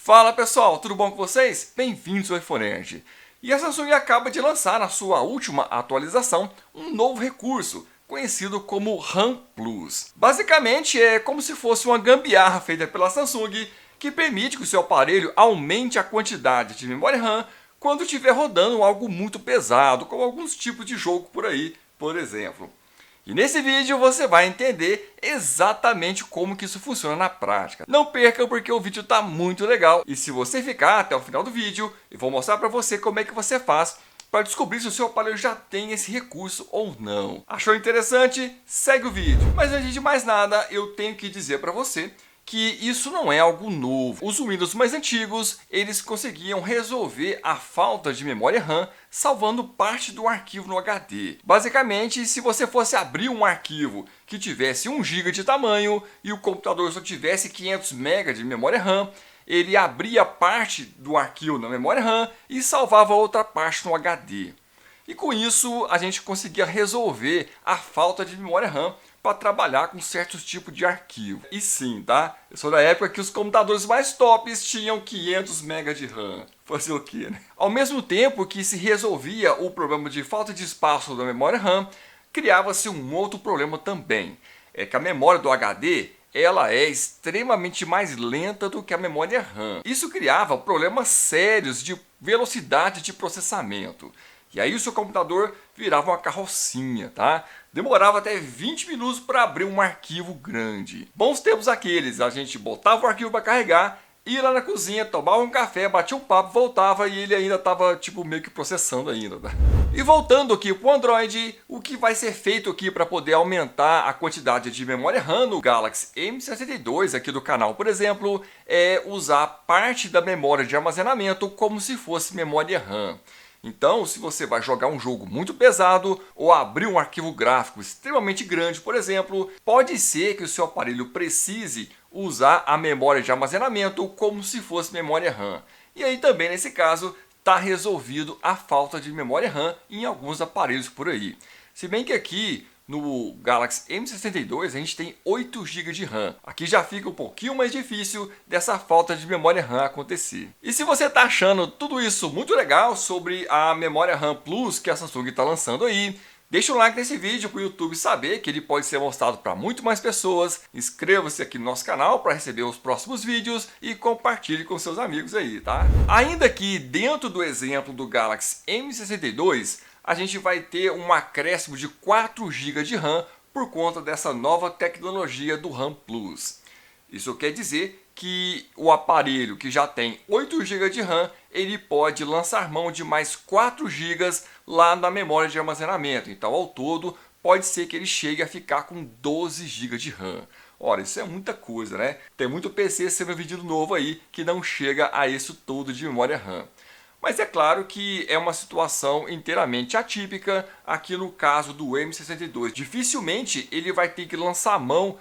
Fala pessoal, tudo bom com vocês? Bem-vindos ao iPhoneNerd. E a Samsung acaba de lançar na sua última atualização um novo recurso, conhecido como RAM Plus. Basicamente é como se fosse uma gambiarra feita pela Samsung que permite que o seu aparelho aumente a quantidade de memória RAM quando estiver rodando algo muito pesado, como alguns tipos de jogo por aí, por exemplo. E nesse vídeo você vai entender exatamente como que isso funciona na prática. Não perca porque o vídeo está muito legal. E se você ficar até o final do vídeo, eu vou mostrar para você como é que você faz para descobrir se o seu aparelho já tem esse recurso ou não. Achou interessante? Segue o vídeo. Mas antes de mais nada, eu tenho que dizer para você que isso não é algo novo. Os Windows mais antigos, eles conseguiam resolver a falta de memória RAM salvando parte do arquivo no HD. Basicamente, se você fosse abrir um arquivo que tivesse 1 GB de tamanho e o computador só tivesse 500 MB de memória RAM, ele abria parte do arquivo na memória RAM e salvava outra parte no HD. E com isso, a gente conseguia resolver a falta de memória RAM para trabalhar com certos tipos de arquivo. E sim, tá? Eu sou da época que os computadores mais tops tinham 500 MB de RAM. Fazer o quê, né? Ao mesmo tempo que se resolvia o problema de falta de espaço da memória RAM, criava-se um outro problema também. É que a memória do HD ela é extremamente mais lenta do que a memória RAM. Isso criava problemas sérios de velocidade de processamento. E aí o seu computador virava uma carrocinha, tá? Demorava até 20 minutos para abrir um arquivo grande. Bons tempos aqueles, a gente botava o arquivo para carregar, ia lá na cozinha, tomava um café, batia um papo, voltava e ele ainda estava tipo meio que processando ainda, tá? E voltando aqui para o Android, o que vai ser feito aqui para poder aumentar a quantidade de memória RAM no Galaxy M62 aqui do canal, por exemplo, é usar parte da memória de armazenamento como se fosse memória RAM. Então, se você vai jogar um jogo muito pesado ou abrir um arquivo gráfico extremamente grande, por exemplo, pode ser que o seu aparelho precise usar a memória de armazenamento como se fosse memória RAM. E aí também, nesse caso, está resolvido a falta de memória RAM em alguns aparelhos por aí. Se bem que aqui no Galaxy M62 a gente tem 8 GB de RAM. Aqui já fica um pouquinho mais difícil dessa falta de memória RAM acontecer. E se você está achando tudo isso muito legal sobre a memória RAM Plus que a Samsung está lançando aí, deixa um like nesse vídeo para o YouTube saber que ele pode ser mostrado para muito mais pessoas. Inscreva-se aqui no nosso canal para receber os próximos vídeos e compartilhe com seus amigos aí, tá? Ainda que dentro do exemplo do Galaxy M62, a gente vai ter um acréscimo de 4 GB de RAM por conta dessa nova tecnologia do RAM Plus. Isso quer dizer que o aparelho que já tem 8 GB de RAM, ele pode lançar mão de mais 4 GB lá na memória de armazenamento. Então, ao todo, pode ser que ele chegue a ficar com 12 GB de RAM. Ora, isso é muita coisa, né? Tem muito PC sendo vendido novo aí que não chega a isso todo de memória RAM. Mas é claro que é uma situação inteiramente atípica aqui no caso do M62. Dificilmente ele vai ter que lançar mão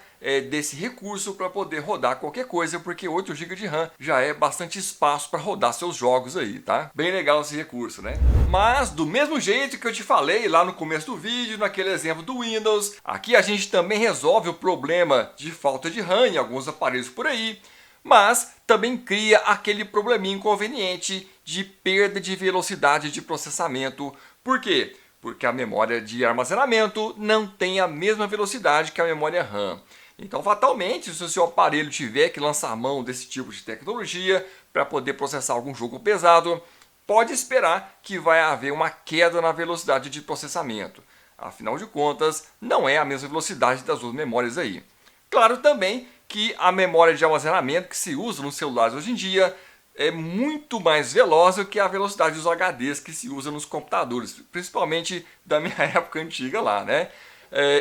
desse recurso para poder rodar qualquer coisa, porque 8 GB de RAM já é bastante espaço para rodar seus jogos aí, tá? Bem legal esse recurso, né? Mas do mesmo jeito que eu te falei lá no começo do vídeo, naquele exemplo do Windows, aqui a gente também resolve o problema de falta de RAM em alguns aparelhos por aí, mas também cria aquele probleminha inconveniente de perda de velocidade de processamento. Por quê? Porque a memória de armazenamento não tem a mesma velocidade que a memória RAM. Então, fatalmente, se o seu aparelho tiver que lançar mão desse tipo de tecnologia para poder processar algum jogo pesado, pode esperar que vai haver uma queda na velocidade de processamento. Afinal de contas, não é a mesma velocidade das outras memórias aí. Claro também que a memória de armazenamento que se usa nos celulares hoje em dia é muito mais veloz do que a velocidade dos HDs que se usa nos computadores, principalmente da minha época antiga lá, né?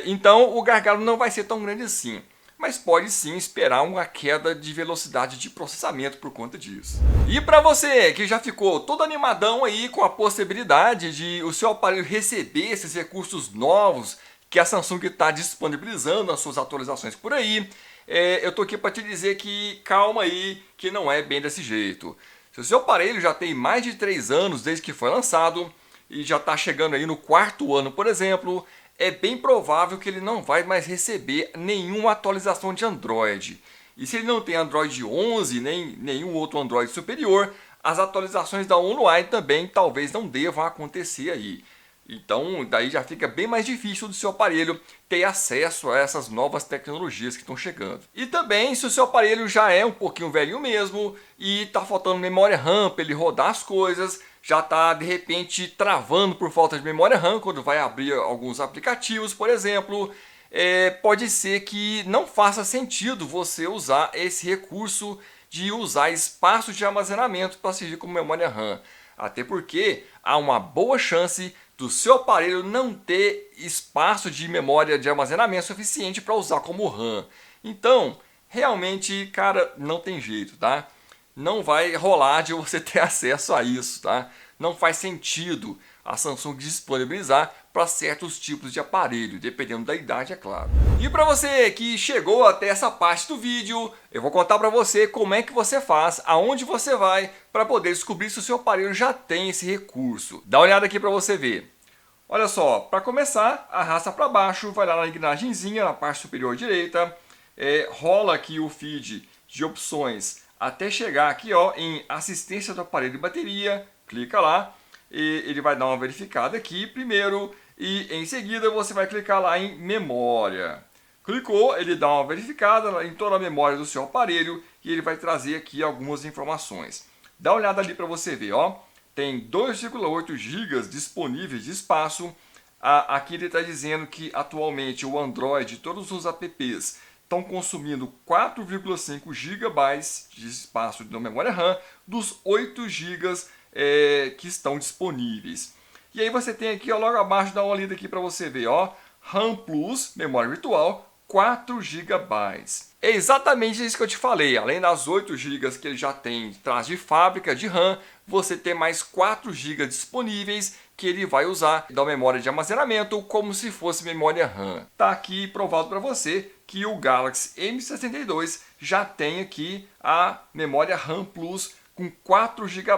Então o gargalo não vai ser tão grande assim, mas pode sim esperar uma queda de velocidade de processamento por conta disso. E para você que já ficou todo animadão aí com a possibilidade de o seu aparelho receber esses recursos novos que a Samsung está disponibilizando nas suas atualizações por aí, eu tô aqui para te dizer que calma aí, que não é bem desse jeito. Se o seu aparelho já tem mais de 3 anos desde que foi lançado e já está chegando aí no 4º ano, por exemplo, é bem provável que ele não vai mais receber nenhuma atualização de Android. E se ele não tem Android 11, nem nenhum outro Android superior, as atualizações da One UI também talvez não devam acontecer aí. Então, daí já fica bem mais difícil do seu aparelho ter acesso a essas novas tecnologias que estão chegando. E também, se o seu aparelho já é um pouquinho velho mesmo e está faltando memória RAM para ele rodar as coisas, já está de repente travando por falta de memória RAM quando vai abrir alguns aplicativos, por exemplo, pode ser que não faça sentido você usar esse recurso de usar espaço de armazenamento para servir como memória RAM. Até porque há uma boa chance do seu aparelho não ter espaço de memória de armazenamento suficiente para usar como RAM. Então, realmente, cara, não tem jeito, tá? Não vai rolar de você ter acesso a isso, tá? Não faz sentido a Samsung disponibilizar para certos tipos de aparelho, dependendo da idade, é claro. E para você que chegou até essa parte do vídeo, eu vou contar para você como é que você faz, aonde você vai para poder descobrir se o seu aparelho já tem esse recurso. Dá uma olhada aqui para você ver. Olha só, para começar, arrasta para baixo, vai lá na engrenagemzinha, na parte superior direita, rola aqui o feed de opções até chegar aqui ó, em assistência do aparelho e bateria, clica lá, e ele vai dar uma verificada aqui primeiro, e em seguida você vai clicar lá em memória. Clicou, ele dá uma verificada em toda a memória do seu aparelho e ele vai trazer aqui algumas informações. Dá uma olhada ali para você ver, ó. Tem 2,8 GB disponíveis de espaço. Aqui ele está dizendo que atualmente o Android, todos os apps estão consumindo 4,5 GB de espaço de memória RAM dos 8 GB que estão disponíveis. E aí você tem aqui ó, logo abaixo, dá uma lida aqui para você ver, ó, RAM Plus, memória virtual, 4 GB. É exatamente isso que eu te falei, além das 8 GB que ele já tem traz de fábrica de RAM, você tem mais 4 GB disponíveis que ele vai usar da memória de armazenamento como se fosse memória RAM. Tá aqui provado para você que o Galaxy M62 já tem aqui a memória RAM Plus com 4 GB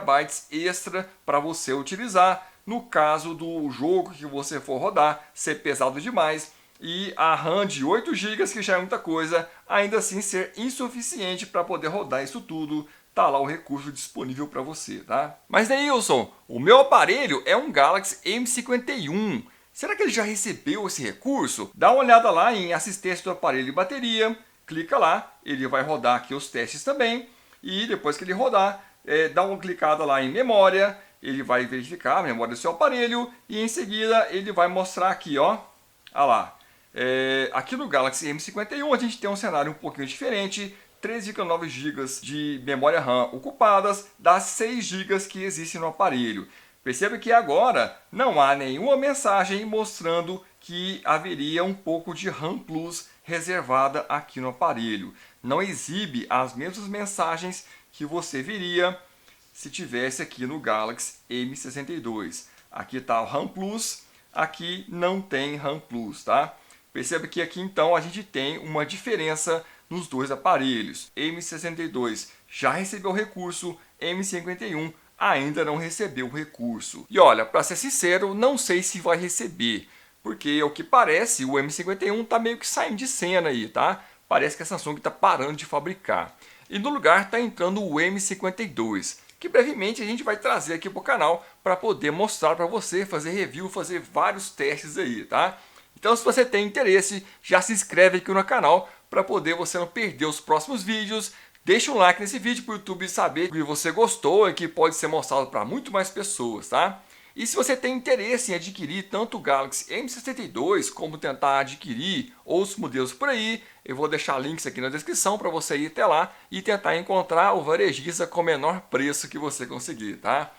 extra para você utilizar no caso do jogo que você for rodar ser pesado demais e a RAM de 8 GB, que já é muita coisa, ainda assim ser insuficiente para poder rodar isso tudo. Tá lá o recurso disponível para você, tá? Mas Neilson, o meu aparelho é um Galaxy M51. Será que ele já recebeu esse recurso? Dá uma olhada lá em assistência do aparelho e bateria, clica lá, ele vai rodar aqui os testes também. E depois que ele rodar, dá uma clicada lá em memória, ele vai verificar a memória do seu aparelho e em seguida ele vai mostrar aqui, ó, lá. Aqui no Galaxy M51 a gente tem um cenário um pouquinho diferente, 3,9 GB de memória RAM ocupadas das 6 GB que existem no aparelho. Perceba que agora não há nenhuma mensagem mostrando que haveria um pouco de RAM Plus reservada aqui no aparelho. Não exibe as mesmas mensagens que você veria se tivesse aqui no Galaxy M62. Aqui está o RAM Plus, aqui não tem RAM Plus, tá? Perceba que aqui então a gente tem uma diferença nos dois aparelhos. M62 já recebeu o recurso, M51 ainda não recebeu o recurso. E olha, para ser sincero, não sei se vai receber, porque ao que parece o M51 está meio que saindo de cena aí, tá? Parece que a Samsung está parando de fabricar. E no lugar está entrando o M52, que brevemente a gente vai trazer aqui para o canal para poder mostrar para você, fazer review, fazer vários testes aí, tá? Então se você tem interesse, já se inscreve aqui no canal para poder você não perder os próximos vídeos. Deixa um like nesse vídeo para o YouTube saber que você gostou e que pode ser mostrado para muito mais pessoas, tá? E se você tem interesse em adquirir tanto o Galaxy M62 como tentar adquirir outros modelos por aí, eu vou deixar links aqui na descrição para você ir até lá e tentar encontrar o varejista com o menor preço que você conseguir, tá?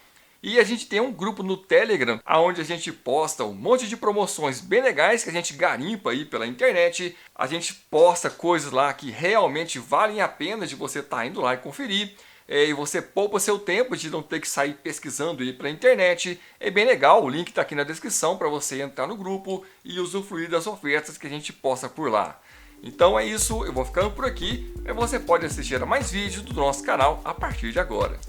E a gente tem um grupo no Telegram, onde a gente posta um monte de promoções bem legais que a gente garimpa aí pela internet. A gente posta coisas lá que realmente valem a pena de você estar indo lá e conferir. E você poupa seu tempo de não ter que sair pesquisando aí pela internet. É bem legal, o link está aqui na descrição para você entrar no grupo e usufruir das ofertas que a gente posta por lá. Então é isso, eu vou ficando por aqui. E você pode assistir a mais vídeos do nosso canal a partir de agora.